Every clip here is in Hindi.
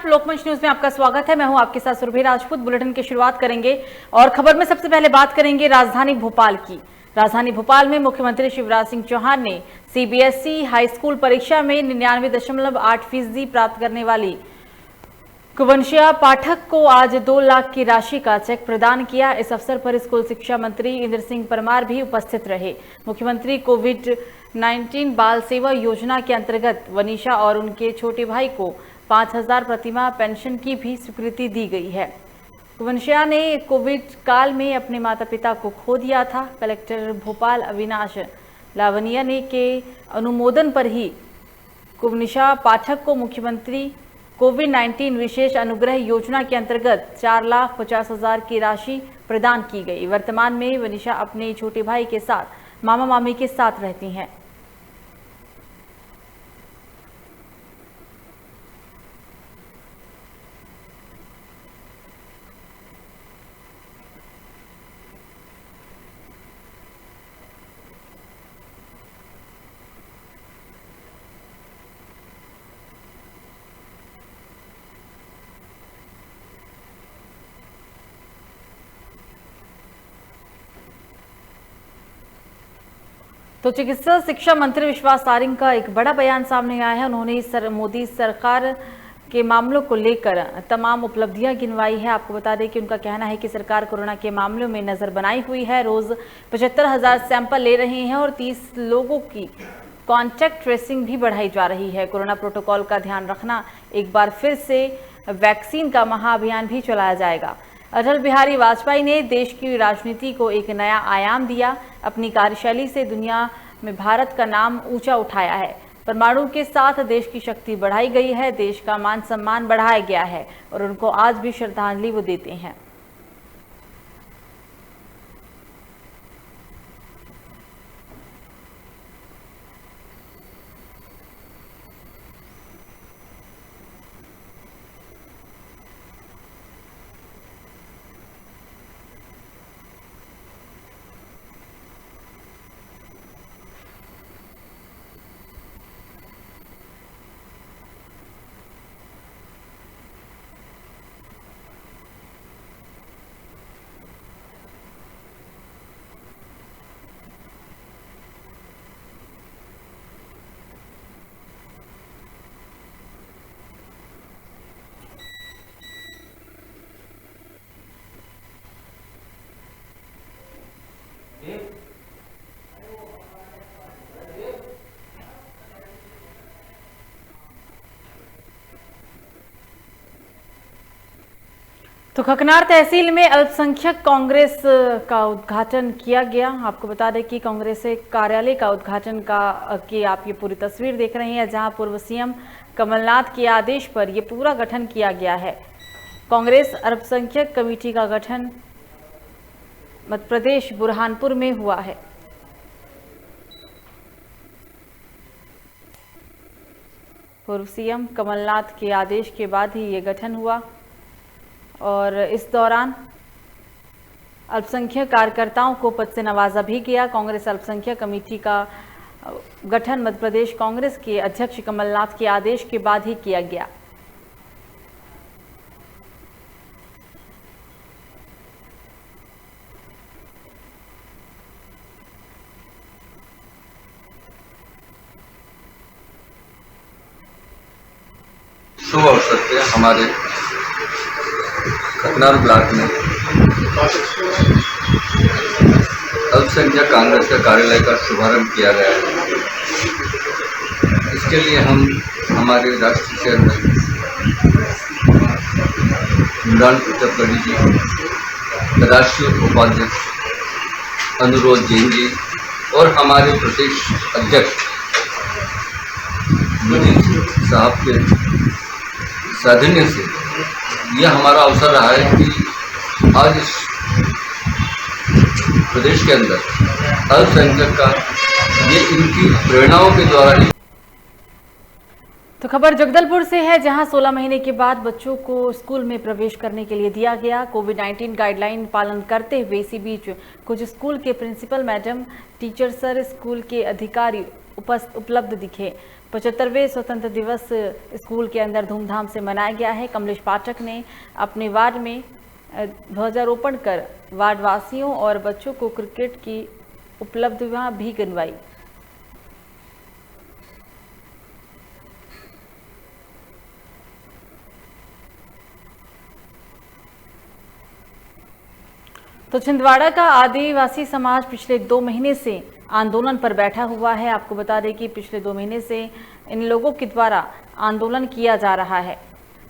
लोकमंच न्यूज में आपका स्वागत है। मैं हूं आपके साथ सुरभि राजपूत। बुलेटिन की शुरुआत करेंगे और खबर में सबसे पहले बात करेंगे राजधानी भोपाल की। राजधानी भोपाल में मुख्यमंत्री शिवराज सिंह चौहान ने सीबीएसई हाई स्कूल परीक्षा में 99.8% प्राप्त करने वाली कुवंशिया पाठक को आज 2 लाख की राशि का चेक प्रदान किया। इस अवसर पर स्कूल शिक्षा मंत्री इंद्र सिंह परमार भी उपस्थित रहे। मुख्यमंत्री कोविड-19 बाल सेवा योजना के अंतर्गत वनीशा और उनके छोटे भाई को 5,000 प्रतिमाह पेंशन की भी स्वीकृति दी गई है। कुवंशिया ने कोविड काल में अपने माता पिता को खो दिया था। कलेक्टर भोपाल अविनाश लावनिया ने के अनुमोदन पर ही कुवंशिया पाठक को मुख्यमंत्री कोविड-19 विशेष अनुग्रह योजना के अंतर्गत 4,50,000 की राशि प्रदान की गई। वर्तमान में वनीशा अपने छोटे भाई के साथ मामा मामी के साथ रहती हैं। तो चिकित्सा शिक्षा मंत्री विश्वास सारिंग का एक बड़ा बयान सामने आया है। उन्होंने मोदी सरकार के मामलों को लेकर तमाम उपलब्धियां गिनवाई है। आपको बता दें कि उनका कहना है कि सरकार कोरोना के मामलों में नजर बनाई हुई है। रोज 75,000 सैंपल ले रहे हैं और 30 लोगों की कॉन्टैक्ट ट्रेसिंग भी बढ़ाई जा रही है। कोरोना प्रोटोकॉल का ध्यान रखना, एक बार फिर से वैक्सीन का महाअभियान भी चलाया जाएगा। अटल बिहारी वाजपेयी ने देश की राजनीति को एक नया आयाम दिया। अपनी कार्यशैली से दुनिया में भारत का नाम ऊंचा उठाया है। परमाणु के साथ देश की शक्ति बढ़ाई गई है, देश का मान सम्मान बढ़ाया गया है और उनको आज भी श्रद्धांजलि वो देते हैं। तो खकनार तहसील में अल्पसंख्यक कांग्रेस का उद्घाटन किया गया। आपको बता दें कि कांग्रेस कार्यालय का उद्घाटन की आप ये पूरी तस्वीर देख रहे हैं, जहां पूर्व सीएम कमलनाथ के आदेश पर यह पूरा गठन किया गया है। कांग्रेस अल्पसंख्यक कमेटी का गठन मध्य प्रदेश बुरहानपुर में हुआ है। पूर्व सीएम कमलनाथ के आदेश के बाद ही ये गठन हुआ और इस दौरान अल्पसंख्यक कार्यकर्ताओं को पद से नवाजा भी गया। कांग्रेस अल्पसंख्यक कमेटी का गठन मध्य प्रदेश कांग्रेस के अध्यक्ष कमलनाथ के आदेश के बाद ही किया गया। शुभ अवसर पे हमारे खकनार ब्लॉक में अल्पसंख्यक कांग्रेस का कार्यालय का शुभारंभ किया गया है। इसके लिए हम हमारे राष्ट्रीय चेयरमैन इमरान कुतुबगढ़ी जी, राष्ट्रीय उपाध्यक्ष अनुरोध जैन जी और हमारे प्रदेश अध्यक्ष मुनीर साहब के साधन्य से यह हमारा अवसर रहा है कि आज इस प्रदेश के अंदर अल्पसंख्यक का ये इनकी प्रेरणाओं के द्वारा ही। तो खबर जगदलपुर से है, जहां 16 महीने के बाद बच्चों को स्कूल में प्रवेश करने के लिए दिया गया। कोविड-19 गाइडलाइन पालन करते हुए इसी बीच कुछ स्कूल के principal madam, teacher sir, school के अधिकारी उपलब्ध दिखे। 75वें स्वतंत्र दिवस स्कूल के अंदर धूमधाम से मनाया गया है। कमलेश पाठक ने अपने वार्ड में ध्वजारोपण कर वार्ड वासियों और बच्चों को क्रिकेट की उपलब्धियां भी गिनवाई। तो छिंदवाड़ा का आदिवासी समाज पिछले 2 महीने से आंदोलन पर बैठा हुआ है। आपको बता दें कि पिछले 2 महीने से इन लोगों के द्वारा आंदोलन किया जा रहा है।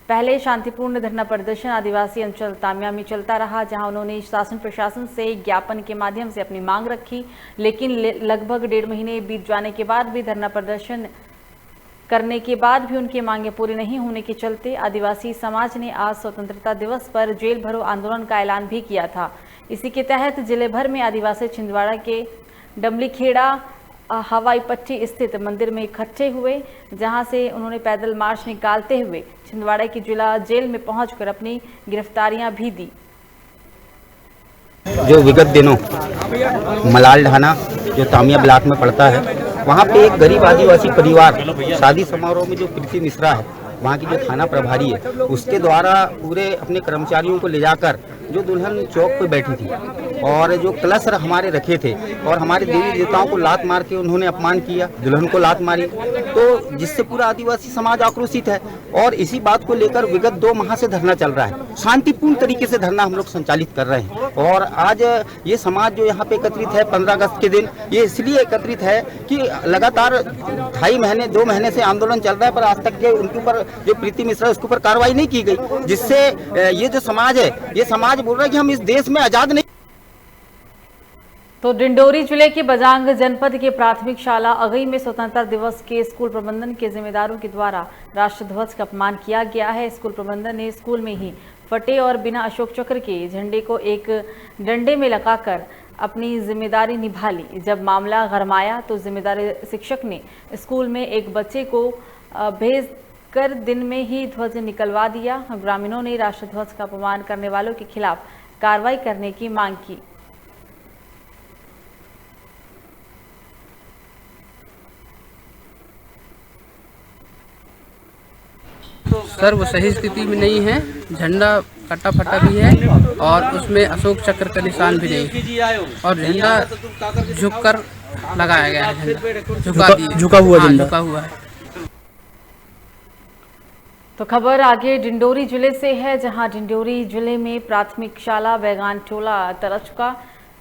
पहले शांतिपूर्ण धरना प्रदर्शन आदिवासी अंचल तामिया में चलता रहा, जहां उन्होंने शासन प्रशासन से ज्ञापन के माध्यम से अपनी मांग रखी, लेकिन लगभग 1.5 महीने बीत जाने के बाद भी धरना प्रदर्शन करने के बाद भी उनकी मांगें पूरी नहीं होने के चलते आदिवासी समाज ने आज स्वतंत्रता दिवस पर जेल भरो आंदोलन का ऐलान भी किया था। इसी के तहत जिले भर में आदिवासी छिंदवाड़ा के डमलीखेड़ा हवाई पट्टी स्थित मंदिर में इकट्ठे हुए, जहां से उन्होंने पैदल मार्च निकालते हुए छिंदवाड़ा की जिला जेल में पहुंचकर अपनी गिरफ्तारियां भी दी। जो विगत दिनों मलाल ढाना जो तामिया ब्लॉक में पड़ता है, वहाँ पे एक गरीब आदिवासी परिवार शादी समारोह में जो प्रीति मिश्रा है, वहाँ की जो थाना प्रभारी है, उसके द्वारा पूरे अपने कर्मचारियों को ले जाकर जो दुल्हन चौक पे बैठी थी और जो कलश हमारे रखे थे और हमारे देवी देवताओं को लात मार के उन्होंने अपमान किया, दुल्हन को लात मारी, तो जिससे पूरा आदिवासी समाज आक्रोशित है। और इसी बात को लेकर विगत 2 माह से धरना चल रहा है। शांतिपूर्ण तरीके से धरना हम लोग संचालित कर रहे हैं। और आज ये समाज जो यहाँ पे एकत्रित है 15 अगस्त के दिन, ये इसलिए एकत्रित है कि लगातार 2.5 महीने 2 महीने से आंदोलन चल रहा है, पर आज तक के उनके ऊपर जो प्रीति मिश्रा उसके ऊपर कार्रवाई नहीं की गई, जिससे ये जो समाज है, ये समाज बोल रहा है कि हम इस देश में आजाद नहीं। तो डिंडोरी जिले के बजांग जनपद के प्राथमिक शाला अगई में स्वतंत्रता दिवस के स्कूल प्रबंधन के जिम्मेदारों के द्वारा राष्ट्र ध्वज का अपमान किया गया है। स्कूल प्रबंधन ने स्कूल में ही फटे और बिना अशोक चक्र के झंडे को एक डंडे में लगाकर अपनी जिम्मेदारी निभा ली। जब मामला गरमाया तो जिम्मेदार शिक्षक ने स्कूल में एक बच्चे को भेज कर दिन में ही ध्वज निकलवा दिया। ग्रामीणों ने राष्ट्र ध्वज का अपमान करने वालों के खिलाफ कार्रवाई करने की मांग की। सर वो सही स्थिति में नहीं है, झंडा कटा फटा भी है और उसमें अशोक चक्र का निशान भी नहीं, और झंडा झुककर लगाया गया है, झुका हुआ है। तो खबर आगे डिंडोरी जिले से है, जहां डिंडोरी जिले में प्राथमिक शाला बैगान टोला तरचका,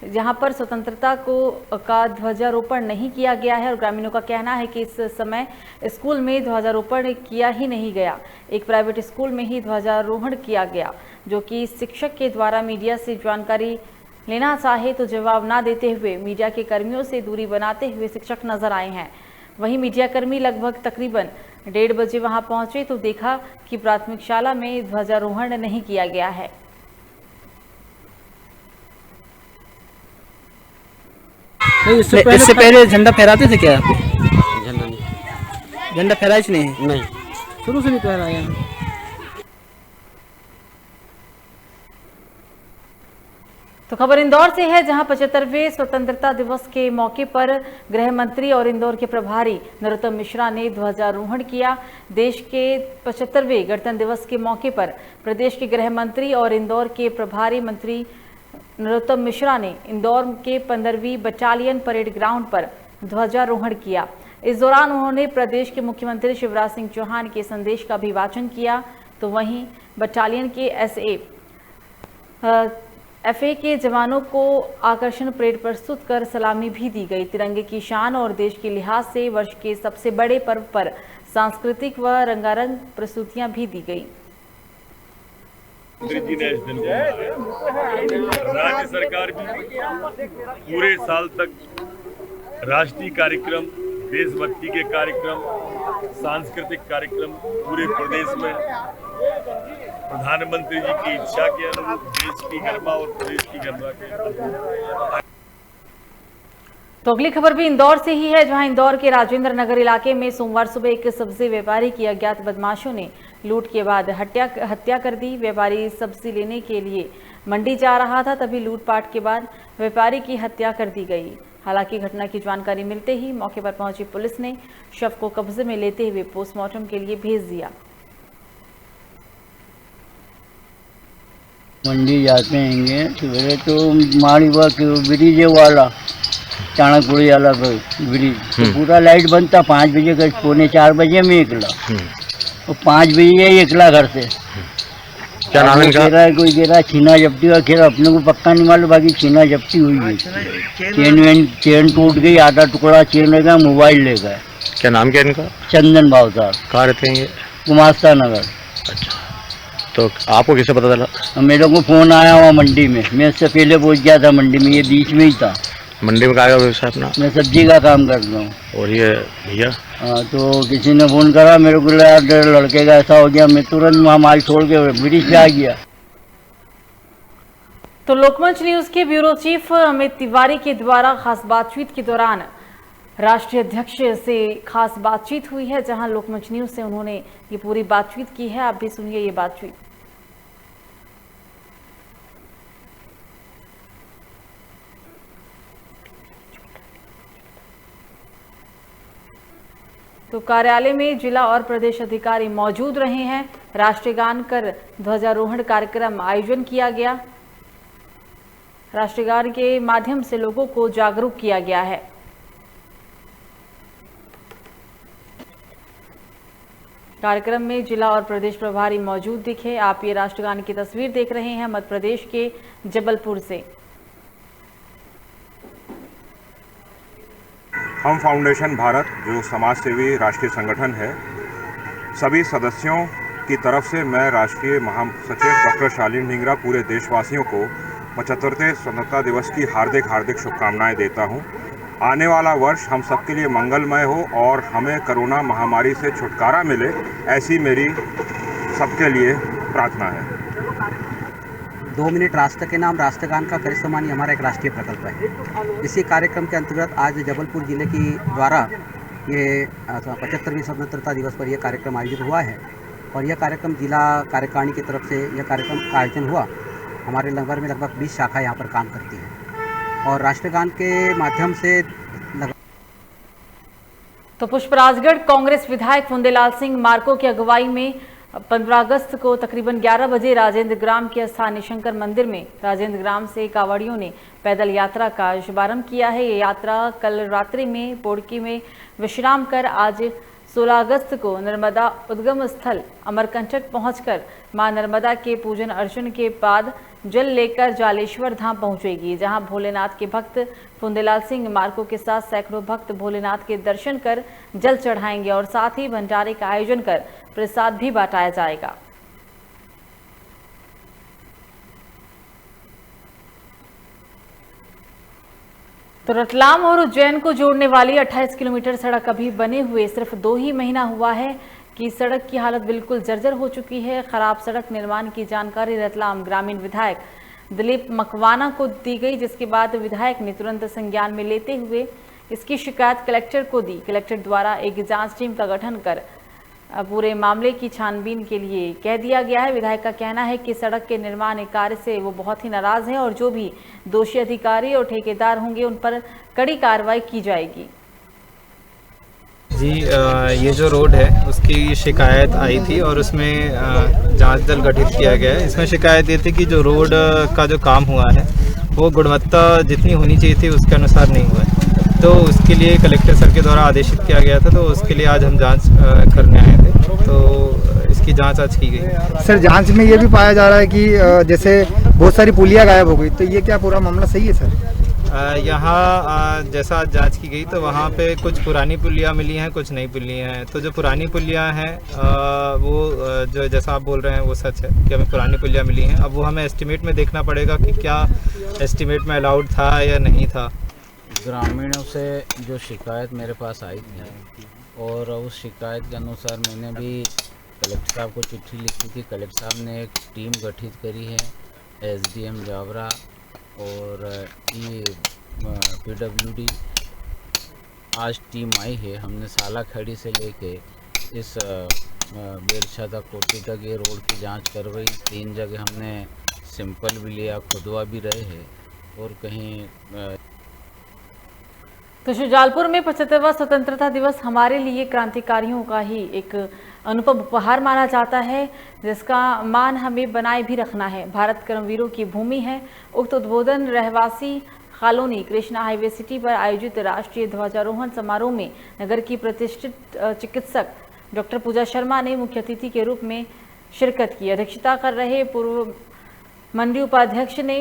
जहां पर स्वतंत्रता का ध्वजारोपण नहीं किया गया है और ग्रामीणों का कहना है कि इस समय स्कूल में ध्वजारोपण किया ही नहीं गया। एक प्राइवेट स्कूल में ही ध्वजारोहण किया गया, जो कि शिक्षक के द्वारा मीडिया से जानकारी लेना चाहे तो जवाब ना देते हुए मीडिया के कर्मियों से दूरी बनाते हुए शिक्षक नजर आए हैं। वहीं मीडिया कर्मी लगभग तकरीबन 1:30 बजे वहां पहुंचे तो देखा कि प्राथमिक शाला में ध्वजारोहण नहीं किया गया है। इससे पहले झंडा फहराते थे क्या? झंडा नहीं, झंडा फहराइश नहीं? नहीं, शुरू से नहीं फहराया। तो खबर इंदौर से है, जहां 75वें स्वतंत्रता दिवस के मौके पर गृह मंत्री और इंदौर के प्रभारी नरोत्तम मिश्रा ने ध्वजारोहण किया। देश के 75वें गणतंत्र दिवस के मौके पर प्रदेश के गृह मंत्री और इंदौर के प्रभारी मंत्री नरोत्तम मिश्रा ने इंदौर के 15वीं बटालियन परेड ग्राउंड पर ध्वजारोहण किया। इस दौरान उन्होंने प्रदेश के मुख्यमंत्री शिवराज सिंह चौहान के संदेश का भी वाचन किया। तो वहीं बटालियन के एफए के जवानों को आकर्षण परेड प्रस्तुत कर सलामी भी दी गई। तिरंगे की शान और देश के लिहाज से वर्ष के सबसे बड़े पर्व पर सांस्कृतिक व रंगारंग प्रस्तुतियां भी दी गई। जी ने इस दिन राज्य सरकार भी पूरे साल तक राष्ट्रीय कार्यक्रम, देशभक्ति के कार्यक्रम, सांस्कृतिक कार्यक्रम पूरे प्रदेश में प्रधानमंत्री जी की इच्छा के अनुरूप देश की गरिमा और प्रदेश की गरिमा के अनुरूप। तो अगली खबर भी इंदौर से ही है, जहां इंदौर के राजेंद्र नगर इलाके में सोमवार सुबह एक सब्जी व्यापारी की अज्ञात बदमाशों ने लूट के बाद हत्या कर दी। व्यापारी सब्जी लेने के लिए मंडी जा रहा था, तभी लूटपाट के बाद व्यापारी की हत्या कर दी गई। हालांकि घटना की जानकारी मिलते ही मौके पर पहुंची पुलिस ने शव को कब्जे में लेते हुए पोस्टमार्टम के लिए भेज दिया। मंडी जाते हैंगे सवेरे तो माड़ी बाग ब्रिज वाला चाणकपुरी वाला ब्रिज तो पूरा लाइट बंद था। 5 बजे का 3:45 बजे में निकला और 5 बजे निकला घर से। क्या नाम है इनका? कोई कह रहा छीना जब्ती का खेल, अपने को पक्का नहीं मालूम, बाकी छीना जब्ती हुई है। चेन टूट गई, आधा टुकड़ा चेन ले गया, मोबाइल ले गए। क्या नाम क्या इनका? चंदन भावसार। कहाँ रहते हैं ये? कुमास्ता नगर। अच्छा, तो आपको किससे पता चला? मेरे को फोन आया हुआ मंडी में, मैं इससे पहले पहुंच गया था मंडी में, ये बीच में ही था। मंडी में क्या व्यवसाय अपना? मैं सब्जी का काम करता हूँ। और ये भैया? हाँ, तो किसी ने फोन करा मेरे को, यार लड़के का ऐसा हो गया, मैं तुरंत वहाँ माल छोड़ के ब्रिज पे आ गया। तो लोकमंच न्यूज के ब्यूरो चीफ अमित तिवारी के द्वारा खास बातचीत के दौरान राष्ट्रीय अध्यक्ष से खास बातचीत हुई है, जहां लोकमंच न्यूज से उन्होंने ये पूरी बातचीत की है। आप भी सुनिए ये बातचीत। तो कार्यालय में जिला और प्रदेश अधिकारी मौजूद रहे हैं। राष्ट्रीय गान कर ध्वजारोहण कार्यक्रम आयोजन किया गया। राष्ट्रीय गान के माध्यम से लोगों को जागरूक किया गया है। कार्यक्रम में जिला और प्रदेश प्रभारी मौजूद दिखे। आप ये राष्ट्रगान की तस्वीर देख रहे हैं मध्य प्रदेश के जबलपुर से। हम फाउंडेशन भारत, जो समाज सेवी राष्ट्रीय संगठन है, सभी सदस्यों की तरफ से मैं राष्ट्रीय महासचिव डॉक्टर शालीन ढींगरा पूरे देशवासियों को 75वें स्वतंत्रता दिवस की हार्दिक हार्दिक शुभकामनाएं देता हूं। आने वाला वर्ष हम सबके लिए मंगलमय हो और हमें कोरोना महामारी से छुटकारा मिले, ऐसी मेरी सबके लिए प्रार्थना है। 2 मिनट राष्ट्र के नाम राष्ट्रगान का करिश्मानी हमारा एक राष्ट्रीय प्रकल्प है। इसी कार्यक्रम के अंतर्गत आज जबलपुर जिले की द्वारा ये 75वीं स्वतंत्रता दिवस पर यह कार्यक्रम आयोजित हुआ है और यह कार्यक्रम जिला कार्यकारिणी की तरफ से यह कार्यक्रम का आयोजन हुआ। हमारे नगर में लगभग 20 शाखा यहाँ पर काम करती है और राष्ट्रगान के माध्यम से तो पुष्पराजगढ़ कांग्रेस विधायक फुंदेलाल सिंह मार्को की अगुवाई में 15 अगस्त को तकरीबन 11 बजे राजेंद्र ग्राम के स्थानीय शंकर मंदिर में राजेंद्र ग्राम से कांवड़ियों ने पैदल यात्रा का शुभारंभ किया है। ये यात्रा कल रात्रि में पोड़की में विश्राम कर आज 16 अगस्त को नर्मदा उद्गम स्थल अमरकंटक पहुंचकर मां नर्मदा के पूजन अर्चन के बाद जल लेकर जालेश्वर धाम पहुंचेगी, जहां भोलेनाथ के भक्त फुंदेलाल सिंह मार्को के साथ सैकड़ों भक्त भोलेनाथ के दर्शन कर जल चढ़ाएंगे और साथ ही भंडारे का आयोजन कर प्रसाद भी बांटाया जाएगा। तो रतलाम और उज्जैन को जोड़ने वाली 28 किलोमीटर सड़क अभी बने हुए सिर्फ 2 ही महीना हुआ है कि सड़क की हालत बिल्कुल जर्जर हो चुकी है। खराब सड़क निर्माण की जानकारी रतलाम ग्रामीण विधायक दिलीप मकवाना को दी गई, जिसके बाद विधायक ने तुरंत संज्ञान में लेते हुए इसकी शिकायत कलेक्टर को दी। कलेक्टर द्वारा एक जांच टीम का गठन कर पूरे मामले की छानबीन के लिए कह दिया गया है। विधायक का कहना है कि सड़क के निर्माण कार्य से वो बहुत ही नाराज हैं और जो भी दोषी अधिकारी और ठेकेदार होंगे उन पर कड़ी कार्रवाई की जाएगी। जी, ये जो रोड है उसकी शिकायत आई थी और उसमें जांच दल गठित किया गया है। इसमें शिकायत ये थी कि जो रोड का जो काम हुआ है वो गुणवत्ता जितनी होनी चाहिए थी उसके अनुसार नहीं हुआ है, तो उसके लिए कलेक्टर सर के द्वारा आदेशित किया गया था। तो उसके लिए आज हम जांच करने आए थे, तो इसकी जांच आज की गई। सर, जांच में ये भी पाया जा रहा है कि जैसे बहुत सारी पुलियाँ गायब हो गई, तो ये क्या पूरा मामला सही है सर? यहाँ जैसा आज जांच की गई तो वहाँ पे कुछ पुरानी पुलियाँ मिली हैं, कुछ नई पुलियाँ हैं। तो जो पुरानी पुलियाँ हैं वो जो जैसा आप बोल रहे हैं वो सच है कि हमें पुरानी पुलियाँ मिली हैं। अब वो हमें एस्टिमेट में देखना पड़ेगा कि क्या एस्टिमेट में अलाउड था या नहीं था। ग्रामीणों से जो शिकायत मेरे पास आई थी और उस शिकायत के अनुसार मैंने भी कलेक्टर साहब को चिट्ठी लिखी थी। कलेक्टर साहब ने एक टीम गठित करी है, एसडीएम जावरा और ये पीडब्ल्यूडी। आज टीम आई है, हमने साला खड़ी से लेके इस बेरछा तक कोटी तक ये रोड की जांच करवाई। 3 जगह हमने सैंपल भी लिया, खुदवा भी रहे हैं और कहीं तो शुजालपुर में 75वां स्वतंत्रता दिवस हमारे लिए क्रांतिकारियों का ही एक अनुपम उपहार माना जाता है, जिसका मान हमें बनाए भी रखना है। भारत कर्मवीरों की भूमि है। उक्त उद्बोधन रहवासी कॉलोनी कृष्णा हाईवे सिटी पर आयोजित राष्ट्रीय ध्वजारोहण समारोह में नगर की प्रतिष्ठित चिकित्सक डॉक्टर पूजा शर्मा ने मुख्य अतिथि के रूप में शिरकत की। अध्यक्षता कर रहे पूर्व मंडी उपाध्यक्ष ने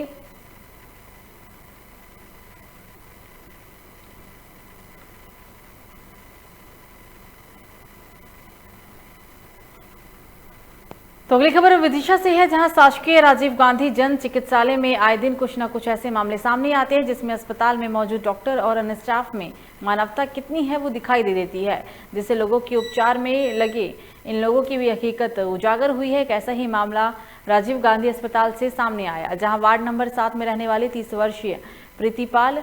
तो अगली खबर विदिशा से है, जहां शासकीय राजीव गांधी जन चिकित्सालय में आए दिन कुछ न कुछ ऐसे मामले सामने आते हैं जिसमें अस्पताल में मौजूद डॉक्टर और अन्य स्टाफ में मानवता कितनी है वो दिखाई दे देती है, जिससे लोगों के उपचार में लगे इन लोगों की भी हकीकत उजागर हुई है। एक ऐसा ही मामला राजीव गांधी अस्पताल से सामने आया, जहाँ वार्ड नंबर 7 में रहने वाली 30 वर्षीय प्रीतिपाल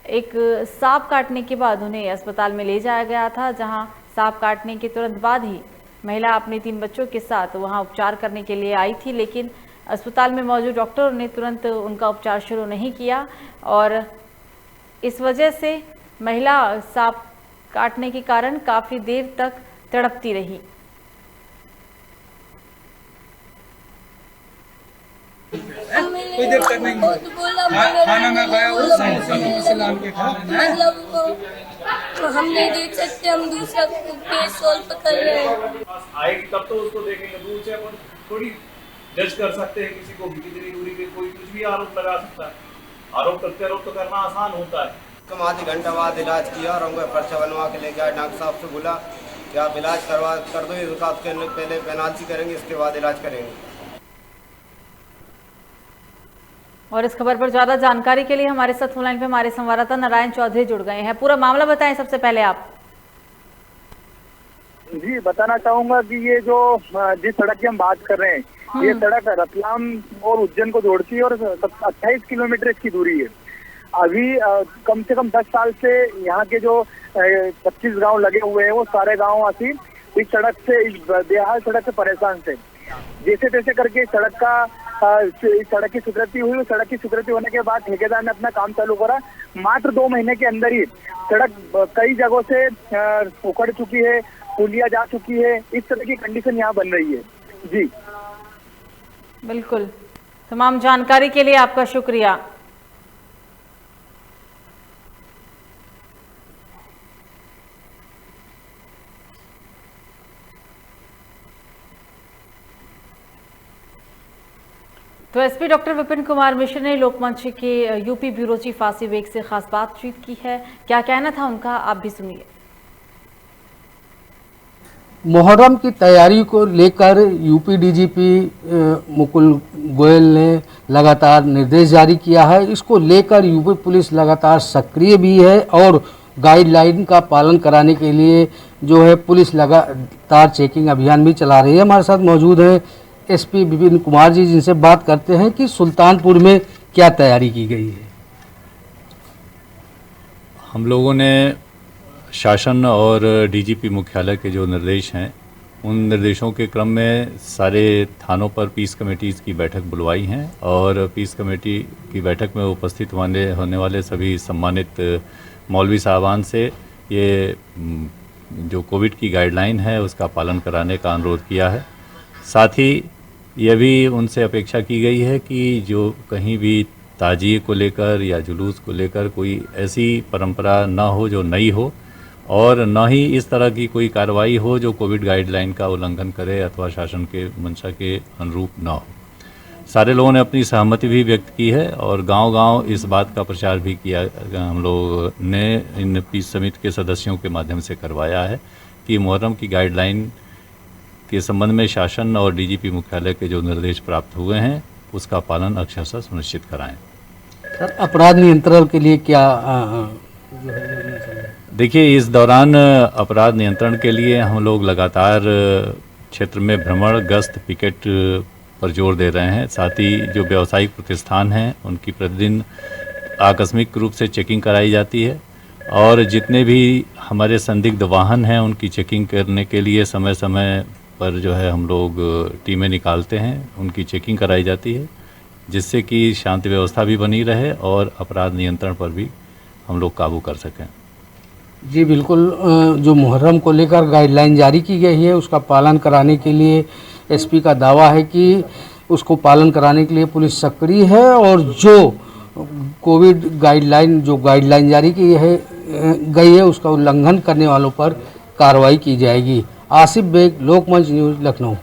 एक सांप काटने के बाद उन्हें अस्पताल में ले जाया गया था, जहाँ सांप काटने के तुरंत बाद ही महिला अपने 3 बच्चों के साथ वहां उपचार करने के लिए आई थी, लेकिन अस्पताल में मौजूद डॉक्टरों ने तुरंत उनका उपचार शुरू नहीं किया और इस वजह से महिला सांप काटने के कारण काफी देर तक तड़पती रही। कोई दिक्कत नहीं खाना मैं खाया तो हम नहीं देख सकते, हम दूसरा केस सॉल्व कर रहे हैं। आएगी तब तो उसको देखेंगे, दूर से अपन थोड़ी जज कर सकते हैं किसी को भी, कितनी दूरी पे कोई कुछ भी आरोप लगा सकता है। आरोप प्रत्यारोप तो करना आसान होता है। कम आधे घंटा बाद इलाज किया और हमको पर्चा बनवा के लेके आए। डॉक्टर साहब से बोला कि आप इलाज कर दो, इस हिसाब के पहले पेनाल्टी करेंगे, इसके बाद इलाज करेंगे। और इस खबर पर ज्यादा जानकारी के लिए हमारे साथ फोन लाइन पे हमारे संवाददाता नारायण चौधरी जुड़ गए हैं। पूरा मामला बताएं सबसे पहले आप। जी बताना चाहूंगा कि ये जो जिस सड़क की हम बात कर रहे हैं, ये सड़क रतलाम और उज्जैन को जोड़ती है और 28 किलोमीटर इसकी दूरी है। अभी कम से कम 10 साल से यहाँ के जो 25 गांव लगे हुए हैं वो सारे गांव वासी इस सड़क से, इस बेहाल सड़क से परेशान थे। जैसे तैसे करके सड़क की स्वीकृति हुई। सड़क की स्वीकृति होने के बाद ठेकेदार ने अपना काम चालू करा। मात्र 2 महीने के अंदर ही सड़क कई जगहों से उखड़ चुकी है, पुलिया जा चुकी है। इस तरह की कंडीशन यहाँ बन रही है। जी बिल्कुल, तमाम जानकारी के लिए आपका शुक्रिया। तो एसपी डॉक्टर विपिन कुमार मिश्र ने लोकमंच के UP bureau chief Asif Beg से खास बातचीत की है। क्या कहना था उनका, आप भी सुनिए। मुहर्रम की तैयारी को लेकर यूपी डीजीपी मुकुल गोयल ने लगातार निर्देश जारी किया है। इसको लेकर यूपी पुलिस लगातार सक्रिय भी है और गाइडलाइन का पालन कराने के लिए जो है पुलिस लगातार चेकिंग अभियान भी चला रही है। हमारे साथ मौजूद है एसपी विपिन कुमार जी, जिनसे बात करते हैं कि सुल्तानपुर में क्या तैयारी की गई है। हम लोगों ने शासन और डीजीपी मुख्यालय के जो निर्देश हैं, उन निर्देशों के क्रम में सारे थानों पर पीस कमेटीज़ की बैठक बुलवाई हैं और पीस कमेटी की बैठक में उपस्थित होने वाले सभी सम्मानित मौलवी साहबान से ये जो कोविड की गाइडलाइन है उसका पालन कराने का अनुरोध किया है। साथ ही यह भी उनसे अपेक्षा की गई है कि जो कहीं भी ताजिए को लेकर या जुलूस को लेकर कोई ऐसी परंपरा ना हो जो नई हो और न ही इस तरह की कोई कार्रवाई हो जो कोविड गाइडलाइन का उल्लंघन करे अथवा शासन के मंशा के अनुरूप न हो। सारे लोगों ने अपनी सहमति भी व्यक्त की है और गांव-गांव इस बात का प्रचार भी किया। हम लोग ने इन पीस समिति के सदस्यों के माध्यम से करवाया है कि मुहर्रम की गाइडलाइन के संबंध में शासन और डीजीपी मुख्यालय के जो निर्देश प्राप्त हुए हैं उसका पालन अक्षरशः सुनिश्चित कराएं। सर, अपराध नियंत्रण के लिए क्या देखिए, इस दौरान अपराध नियंत्रण के लिए हम लोग लगातार क्षेत्र में भ्रमण, गश्त, पिकेट पर जोर दे रहे हैं। साथ ही जो व्यावसायिक प्रतिष्ठान हैं उनकी प्रतिदिन आकस्मिक रूप से चेकिंग कराई जाती है और जितने भी हमारे संदिग्ध वाहन हैं उनकी चेकिंग करने के लिए समय समय पर जो है हम लोग टीमें निकालते हैं, उनकी चेकिंग कराई जाती है जिससे कि शांति व्यवस्था भी बनी रहे और अपराध नियंत्रण पर भी हम लोग काबू कर सकें। जी बिल्कुल, जो मुहर्रम को लेकर गाइडलाइन जारी की गई है उसका पालन कराने के लिए एसपी का दावा है कि उसको पालन कराने के लिए पुलिस सक्रिय है और जो कोविड गाइडलाइन जारी की गई है उसका उल्लंघन करने वालों पर कार्रवाई की जाएगी। आसिफ बेग, लोकमंच न्यूज़, लखनऊ।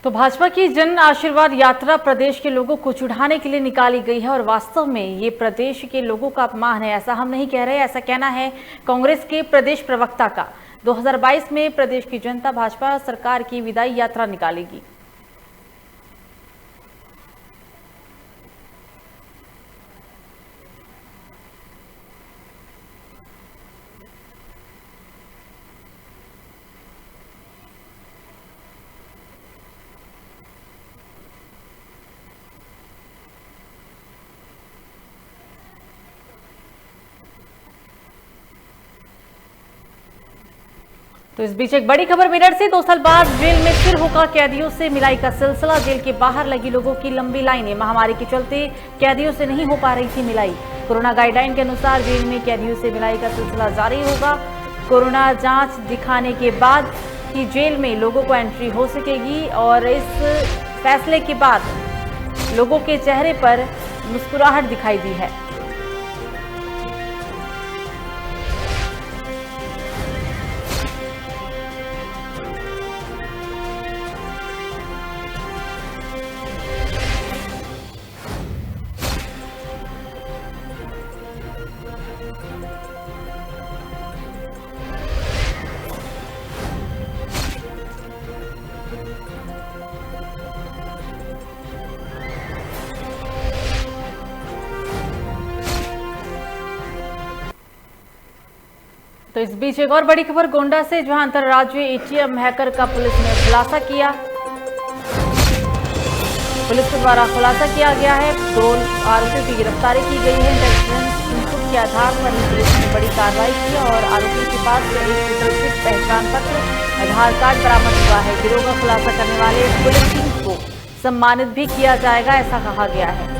तो भाजपा की जन आशीर्वाद यात्रा प्रदेश के लोगों को चिढ़ाने के लिए निकाली गई है और वास्तव में ये प्रदेश के लोगों का अपमान है, ऐसा हम नहीं कह रहे। ऐसा कहना है कांग्रेस के प्रदेश प्रवक्ता का। 2022 में प्रदेश की जनता भाजपा सरकार की विदाई यात्रा निकालेगी। तो इस बीच एक बड़ी खबर मेरठ से। 2 साल बाद जेल में फिर होगा कैदियों से मिलाई का सिलसिला। जेल के बाहर लगी लोगों की लंबी लाइनें। महामारी के चलते कैदियों से नहीं हो पा रही थी मिलाई। कोरोना गाइडलाइन के अनुसार जेल में कैदियों से मिलाई का सिलसिला जारी होगा। कोरोना जांच दिखाने के बाद ही जेल में लोगों को एंट्री हो सकेगी और इस फैसले के बाद लोगों के चेहरे पर मुस्कुराहट दिखाई दी है। तो इस बीच एक और बड़ी खबर गोंडा से, जहां अंतर्राज्यीय एटीएम हैकर का पुलिस ने खुलासा किया। पुलिस के द्वारा खुलासा किया गया है। 2 आरोपियों की गिरफ्तारी की गई है। इंटेलिजेंस इनपुट के आधार पर ही पुलिस ने बड़ी कार्रवाई की और आरोपियों के पास से एक विकल्पित पहचान पत्र, आधार कार्ड बरामद हुआ है। गिरोह का खुलासा करने वाले पुलिस टीम को सम्मानित भी किया जाएगा, ऐसा कहा गया है।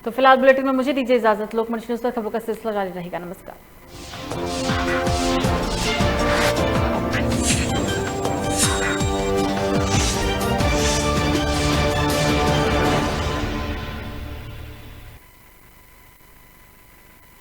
तो फिलहाल बुलेटिन में मुझे दीजिए इजाजत। लोकमंच न्यूज़ पर खबरों का सिलसिला जारी रहेगा। नमस्कार।